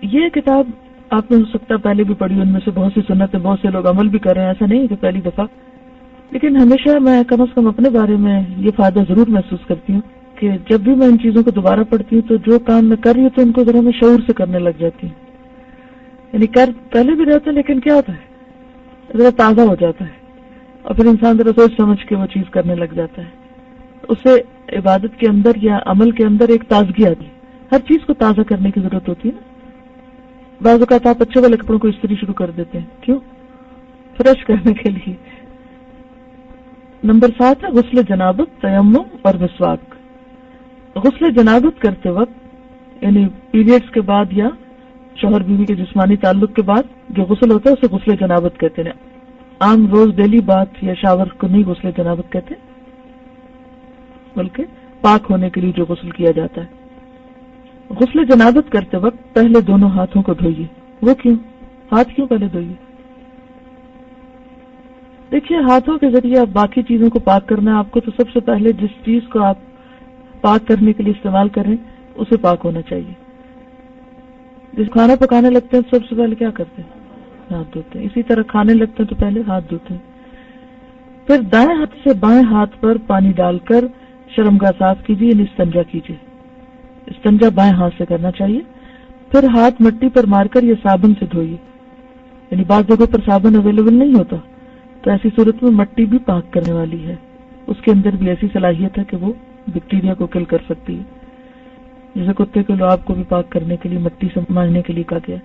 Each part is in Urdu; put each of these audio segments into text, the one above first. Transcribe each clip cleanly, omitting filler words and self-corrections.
یہ کتاب آپ نے ہو سکتا ہے پہلے بھی پڑھی، ان میں سے بہت سی سنتیں بہت سے لوگ عمل بھی کر رہے ہیں، ایسا نہیں ہے کہ پہلی دفعہ، لیکن ہمیشہ میں کم از کم اپنے بارے میں یہ فائدہ ضرور محسوس کرتی ہوں کہ جب بھی میں ان چیزوں کو دوبارہ پڑھتی ہوں تو جو کام میں کر رہی ہوں تو ان کو ذرا میں شعور سے کرنے لگ جاتی ہوں. یعنی کر پہلے بھی رہتا ہے لیکن کیا ہوتا ہے ذرا تازہ ہو جاتا ہے اور پھر انسان ذرا سوچ سمجھ کے وہ چیز کرنے لگ جاتا ہے. اسے عبادت کے اندر یا عمل کے اندر ایک تازگی آتی ہے. ہر چیز کو تازہ کرنے کی ضرورت ہوتی ہے نا. بعض اوقات آپ اچھے والے کپڑوں کو استری شروع کر دیتے ہیں، کیوں؟ فریش کرنے کے لیے. نمبر 7 ہے غسل جنابت، تیمم اور مسواک. غسل جنابت کرتے وقت یعنی پیریڈز کے بعد یا شوہر بیوی کے جسمانی تعلق کے بعد جو غسل ہوتا ہے اسے غسل جنابت کہتے ہیں. عام روز ڈیلی بات یا شاور کو نہیں غسل جنابت کہتے بلکہ پاک ہونے کے لیے جو غسل کیا جاتا ہے. غسل جنابت کرتے وقت پہلے دونوں ہاتھوں کو دھوئیے. وہ کیوں؟ ہاتھ کیوں پہلے دھوئیے؟ دیکھیے ہاتھوں کے ذریعے آپ باقی چیزوں کو پاک کرنا ہے آپ کو، تو سب سے پہلے جس چیز کو آپ پاک کرنے کے لیے استعمال کریں اسے پاک ہونا چاہیے. جس کھانا پکانے لگتے ہیں سب سے پہلے کیا کرتے ہیں؟ ہاتھ دھوتے ہیں. اسی طرح کھانے لگتے ہیں تو پہلے ہاتھ دھوتے ہیں. پھر دائیں ہاتھ سے بائیں ہاتھ پر پانی ڈال کر شرمگاہ صاف کیجیے، یعنی استنجا کیجیے. استنجا بائیں ہاتھ سے کرنا چاہیے. پھر ہاتھ مٹی پر مار کر یا صابن سے دھوئیے. یعنی بعض جگہوں پر صابن اویلیبل نہیں ہوتا تو ایسی صورت میں مٹی بھی پاک کرنے والی ہے. اس کے اندر بھی ایسی صلاحیت ہے کہ وہ بیکٹیریا کو کل کر سکتی ہے. جیسے کتے کے لعاب کو بھی پاک کرنے کے لیے مٹی سے مانجنے کے لیے کہا گیا.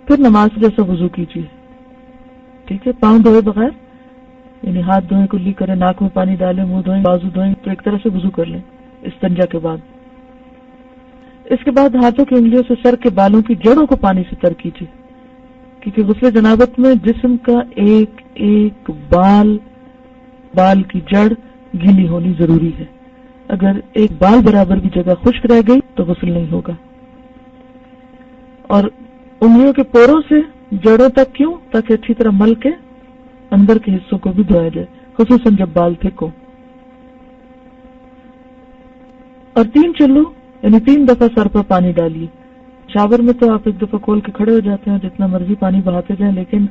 پھر نماز جیسا وضو کیجیے. ٹھیک ہے، پاؤں دھوئے بغیر، یعنی ہاتھ دھوئیں کلی کریں، ناک میں پانی ڈالیں، منہ دھوئیں، بازو دھوئیں، تو ایک طرح سے وضو کر لیں استنجا کے بعد. اس کے بعد ہاتھوں کی انگلیوں سے سر کے بالوں کی جڑوں کو پانی سے تر کیجیے، کیونکہ غسل جنابت میں جسم کا ایک ایک بال کی جڑ گیلی ہونی ضروری ہے. اگر ایک بال برابر بھی جگہ خشک رہ گئی تو غسل نہیں ہوگا. اور انگلیوں کے پوروں سے جڑوں تک کیوں؟ تاکہ اچھی طرح مل کے اندر کے حصوں کو بھی دھویا جائے، خصوصاً جب بال تھک ہو. اور 3 چلو یعنی 3 دفعہ سر پر پانی ڈالیے. شاور میں تو آپ ایک دفعہ کھول کے کھڑے ہو جاتے ہیں، جتنا مرضی پانی بہاتے جائیں، لیکن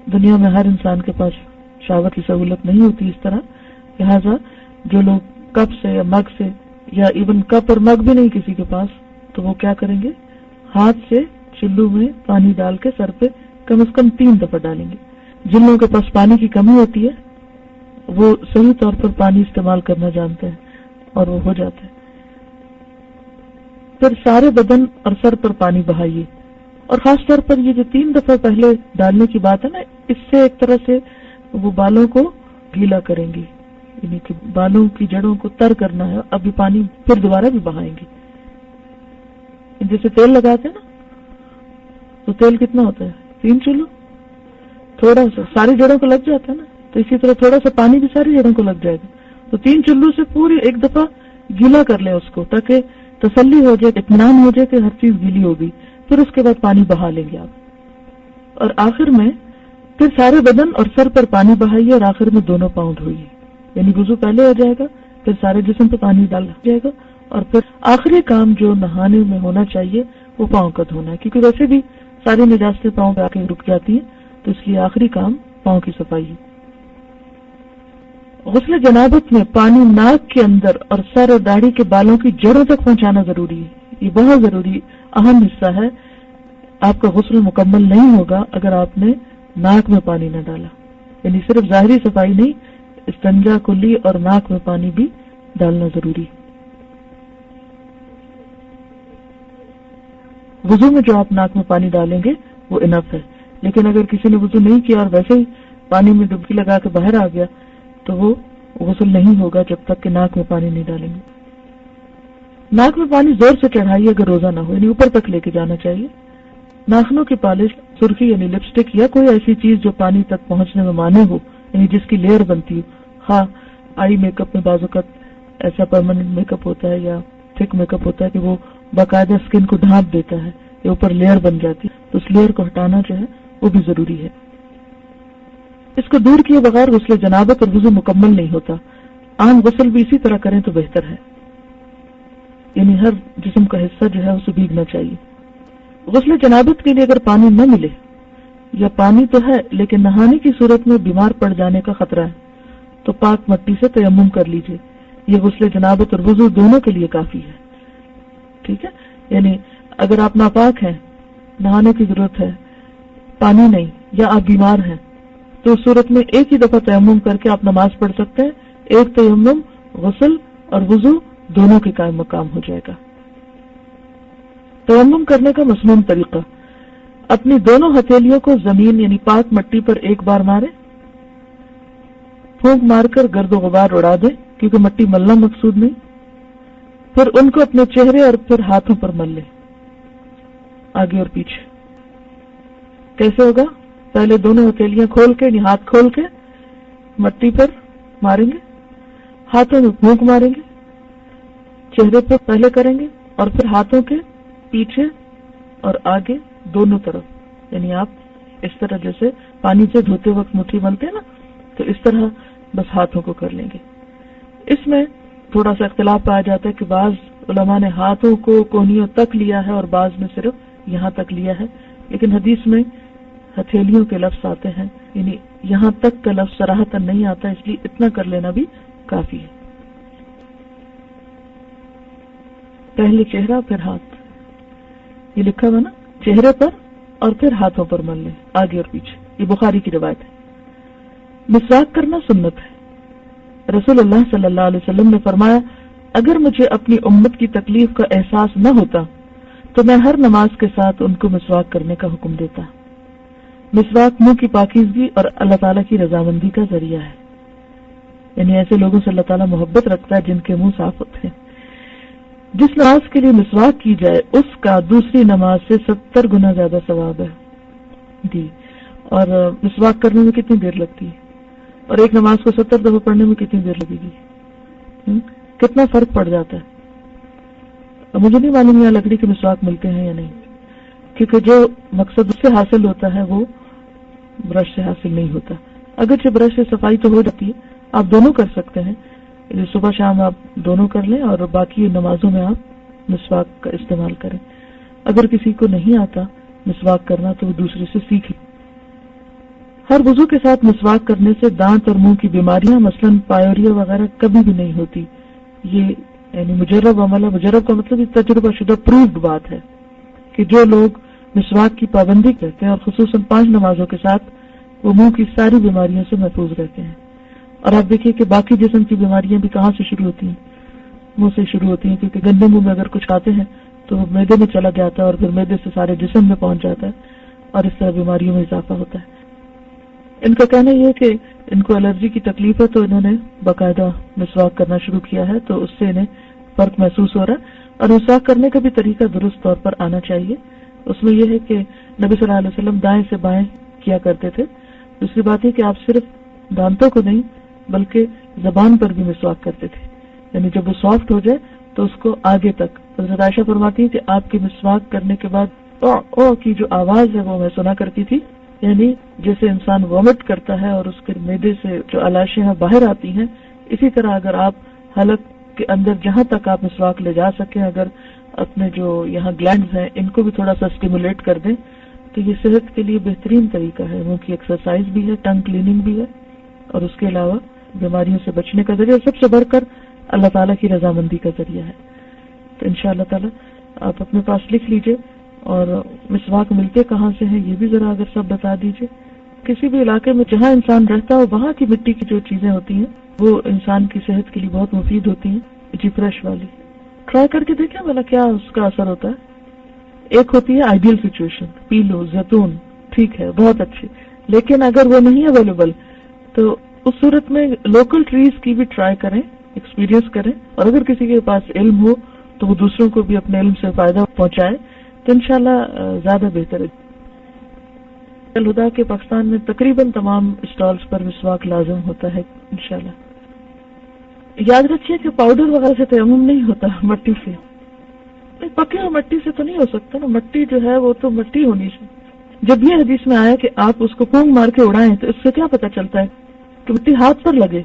دنیا میں ہر انسان کے پاس شاور کی سہولت نہیں ہوتی اس طرح. لہذا جو لوگ کپ سے یا مگ سے، یا ایون کپ اور مگ بھی نہیں کسی کے پاس، تو وہ کیا کریں گے؟ ہاتھ سے چلو میں پانی ڈال کے سر پہ کم از کم 3 دفعہ ڈالیں گے. جن لوگوں کے پاس پانی کی کمی ہوتی ہے وہ صحیح طور پر پانی استعمال کرنا جانتے ہیں اور وہ ہو جاتا ہے. پھر سارے بدن اور سر پر پانی بہائیے. اور خاص طور پر یہ جو 3 دفعہ پہلے ڈالنے کی بات ہے نا، اس سے ایک طرح سے وہ بالوں کو گیلا کریں گی، یعنی کہ بالوں کی جڑوں کو تر کرنا ہے. ابھی پانی پھر دوبارہ بھی بہائیں گے. جیسے تیل لگاتے ہیں نا، تو تیل کتنا ہوتا ہے؟ 3 چلو. تھوڑا سا ساری جڑوں کو لگ جاتا ہے نا، تو اسی طرح تھوڑا سا پانی بھی ساری جڑوں کو لگ جائے گا. تو 3 چلو سے پوری ایک دفعہ گیلا کر لیں اس کو، تاکہ تسلی ہو جائے، اطمینان ہو جائے کہ ہر چیز گیلی ہو گئی. پھر اس کے بعد پانی بہا لیں گے آپ. اور آخر میں پھر سارے بدن اور سر پر پانی بہائیے اور آخر میں دونوں پاؤں دھوئیے. یعنی وضو پہلے ہو جائے گا، پھر سارے جسم پہ پانی ڈال جائے گا، اور پھر آخری کام جو نہانے میں ہونا چاہیے وہ پاؤں کا دھونا ہے، کیونکہ ویسے بھی ساری نجاستیں پاؤں پہ آ کے رک جاتی ہیں، تو اس لیے آخری کام پاؤں کی صفائی ہے. غسل جنابت میں پانی ناک کے اندر اور سر اور داڑھی کے بالوں کی جڑوں تک پہنچانا ضروری ہے. یہ بہت ضروری اہم حصہ ہے. آپ کا غسل مکمل نہیں ہوگا اگر آپ نے ناک میں پانی نہ ڈالا. یعنی صرف ظاہری صفائی نہیں، استنجا کلی اور ناک میں پانی بھی ڈالنا ضروری ہے. وضو میں جو آپ ناک میں پانی ڈالیں گے وہ انف ہے، لیکن اگر کسی نے وضو نہیں کیا اور ویسے ہی پانی میں ڈبکی لگا کے باہر آ گیا تو وہ غسل نہیں ہوگا جب تک کہ ناک میں پانی نہیں ڈالیں گے. ناک میں پانی زور سے چڑھائیے اگر روزہ نہ ہو، یعنی اوپر تک لے کے جانا چاہیے. ناخنوں کی پالش، سرخی یعنی لپسٹک یا کوئی ایسی چیز جو پانی تک پہنچنے میں مانع ہو، یعنی جس کی لیئر بنتی ہو. ہاں، آئی میک اپ میں بعض اوقات ایسا پرماننٹ میک اپ ہوتا ہے یا تھک میک اپ ہوتا ہے کہ وہ باقاعدہ اسکن کو ڈھانپ دیتا ہے یا اوپر لیئر بن جاتی ہے، تو اس لیئر کو ہٹانا جو ہے وہ بھی ضروری ہے. اس کو دور کیے بغیر غسل جنابت اور وضو مکمل نہیں ہوتا. عام غسل بھی اسی طرح کریں تو بہتر ہے، یعنی ہر جسم کا حصہ جو ہے اسے بھیگنا چاہیے. غسل جنابت کے لیے اگر پانی نہ ملے یا پانی تو ہے لیکن نہانے کی صورت میں بیمار پڑ جانے کا خطرہ ہے تو پاک مٹی سے تیمم کر لیجئے. یہ غسل جنابت اور وضو دونوں کے لیے کافی ہے. ٹھیک ہے، یعنی اگر آپ ناپاک ہیں، نہانے کی ضرورت ہے، پانی نہیں یا آپ بیمار ہیں تو اس صورت میں ایک ہی دفعہ تیمم کر کے آپ نماز پڑھ سکتے ہیں. ایک تیمم غسل اور وضو دونوں کے قائم مقام ہو جائے گا. تیمم کرنے کا مسنون طریقہ: اپنی دونوں ہتھیلیوں کو زمین یعنی پاک مٹی پر ایک بار مارے، پھونک مار کر گرد و غبار اڑا دے کیونکہ مٹی ملنا مقصود نہیں. پھر ان کو اپنے چہرے اور پھر ہاتھوں پر مل لے، آگے اور پیچھے. کیسے ہوگا؟ پہلے دونوں ہتھیلیاں کھول کے یعنی ہاتھ کھول کے مٹی پر ماریں گے، ہاتھوں میں پھونک ماریں گے، چہرے پر پہلے کریں گے اور پھر ہاتھوں کے پیچھے اور آگے دونوں طرف. یعنی آپ اس طرح جیسے پانی سے دھوتے وقت مٹھی ملتے ہیں نا، تو اس طرح بس ہاتھوں کو کر لیں گے. اس میں تھوڑا سا اختلاف پایا جاتا ہے کہ بعض علماء نے ہاتھوں کو کونیوں تک لیا ہے اور بعض نے صرف یہاں تک لیا ہے، لیکن حدیث میں ہتھیلیوں کے لفظ آتے ہیں، یعنی یہاں تک کا لفظ صراحتاً نہیں آتا، اس لیے اتنا کر لینا بھی کافی ہے. پہلے چہرہ پھر ہاتھ، یہ لکھا ہوا نا، چہرے پر اور پھر ہاتھوں پر مل لیں آگے اور پیچھے. یہ بخاری کی روایت ہے. مسواک کرنا سنت ہے. رسول اللہ صلی اللہ علیہ وسلم نے فرمایا، اگر مجھے اپنی امت کی تکلیف کا احساس نہ ہوتا تو میں ہر نماز کے ساتھ ان کو مسواک کرنے کا حکم دیتا. مسواک منہ کی پاکیزگی اور اللہ تعالیٰ کی رضامندی کا ذریعہ ہے. یعنی ایسے لوگوں سے اللہ تعالیٰ محبت رکھتا ہے جن کے منہ صاف ہوتے ہیں. جس نماز کے لیے مسواک کی جائے اس کا دوسری نماز سے 70 گنا زیادہ ثواب ہے. جی، اور مسواک کرنے میں کتنی دیر لگتی ہے اور ایک نماز کو 70 دفعہ پڑھنے میں کتنی دیر لگے گی؟ کتنا فرق پڑ جاتا ہے. مجھے نہیں معلوم یہاں لکڑی کے مسواک ملتے ہیں یا نہیں، کیونکہ جو مقصد اس سے حاصل ہوتا ہے وہ برش سے حاصل نہیں ہوتا. اگرچہ برش سے صفائی تو ہو جاتی ہے، آپ دونوں کر سکتے ہیں، صبح شام آپ دونوں کر لیں اور باقی نمازوں میں آپ مسواک کا استعمال کریں. اگر کسی کو نہیں آتا مسواک کرنا تو وہ دوسرے سے سیکھ لیں. ہر وضو کے ساتھ مسواک کرنے سے دانت اور منہ کی بیماریاں مثلاً پایوریا وغیرہ کبھی بھی نہیں ہوتی. یہ یعنی مجرب عمل ہے. مجرب کا مطلب یہ تجربہ شدہ پروفڈ بات ہے کہ جو لوگ مسواک کی پابندی کرتے ہیں اور خصوصاً 5 نمازوں کے ساتھ، وہ منہ کی ساری بیماریوں سے محفوظ رہتے ہیں. اور آپ دیکھیے کہ باقی جسم کی بیماریاں بھی کہاں سے شروع ہوتی ہیں؟ منہ سے شروع ہوتی ہیں، کیونکہ گندے منہ میں اگر کچھ کھاتے ہیں تو وہ معدے میں چلا جاتا ہے اور پھر معدے سے سارے جسم میں پہنچ جاتا ہے اور اس طرح بیماریوں میں اضافہ ہوتا ہے. ان کا کہنا یہ ہے کہ ان کو الرجی کی تکلیف ہے تو انہوں نے باقاعدہ مسواک کرنا شروع کیا ہے، تو اس سے انہیں فرق محسوس ہو رہا ہے. اور مسواک کرنے کا بھی طریقہ درست طور پر آنا چاہیے. اس میں یہ ہے کہ نبی صلی اللہ علیہ وسلم دائیں سے بائیں کیا کرتے تھے. دوسری بات ہے کہ آپ صرف دانتوں کو نہیں بلکہ زبان پر بھی مسواک کرتے تھے، یعنی جب وہ سافٹ ہو جائے تو اس کو آگے تک. حضرت عائشہ فرماتی ہے کہ آپ کی مسواک کرنے کے بعد او کی جو آواز ہے وہ میں سنا کرتی تھی، یعنی جیسے انسان وامٹ کرتا ہے اور اس کے معدے سے جو علاشیں ہیں باہر آتی ہیں، اسی طرح اگر آپ حلق کے اندر جہاں تک آپ مسواک لے جا سکیں، اگر اپنے جو یہاں گلینڈز ہیں ان کو بھی تھوڑا سا اسٹیمولیٹ کر دیں تو یہ صحت کے لیے بہترین طریقہ ہے. منہ کی ایکسرسائز بھی ہے، ٹنگ کلیننگ بھی ہے، اور اس کے علاوہ بیماریوں سے بچنے کا ذریعہ، سب سے بڑھ کر اللہ تعالیٰ کی رضامندی کا ذریعہ ہے. تو انشاءاللہ تعالیٰ آپ اپنے پاس لکھ لیجئے، اور مسواک ملتے کہاں سے ہیں یہ بھی ذرا اگر سب بتا دیجئے. کسی بھی علاقے میں جہاں انسان رہتا ہے وہاں کی مٹی کی جو چیزیں ہوتی ہیں وہ انسان کی صحت کے لیے بہت مفید ہوتی ہیں. جی فریش والی ٹرائی کر کے دیکھیں بھلا کیا اس کا اثر ہوتا ہے. ایک ہوتی ہے آئیڈیل سچویشن، پی لو زیتون، ٹھیک ہے بہت اچھے، لیکن اگر وہ نہیں اویلیبل تو اس صورت میں لوکل ٹریز کی بھی ٹرائی کریں، ایکسپیرینس کریں، اور اگر کسی کے پاس علم ہو تو وہ دوسروں کو بھی اپنے علم سے فائدہ پہنچائے تو انشاءاللہ زیادہ بہتر ہے. الہدا کے پاکستان میں تقریباً تمام اسٹالز پر مسواک لازم ہوتا ہے انشاءاللہ. یاد رکھیے کہ پاؤڈر وغیرہ سے تیمم نہیں ہوتا، مٹی سے. پکی ہوئی مٹی سے تو نہیں ہو سکتا نا، مٹی جو ہے وہ تو مٹی ہونی چاہیے. جب یہ حدیث میں آیا کہ آپ اس کو پونگ مار کے اڑائیں تو اس سے کیا پتہ چلتا ہے کہ مٹی ہاتھ پر لگے.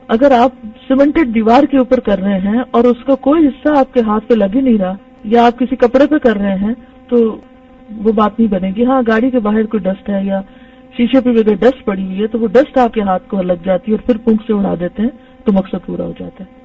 اگر آپ سیمنٹڈ دیوار کے اوپر کر رہے ہیں اور اس کا کوئی حصہ آپ کے ہاتھ پہ لگ ہی نہیں رہا، یا آپ کسی کپڑے پہ کر رہے ہیں تو وہ بات نہیں بنے گی. ہاں گاڑی کے باہر کوئی ڈسٹ ہے یا شیشے پہ بھی اگر ڈسٹ پڑی ہوئی ہے تو وہ ڈسٹ آپ کے ہاتھ کو لگ جاتی ہے اور پھر پھونک سے اڑا دیتے ہیں تو مقصد پورا ہو جاتا ہے.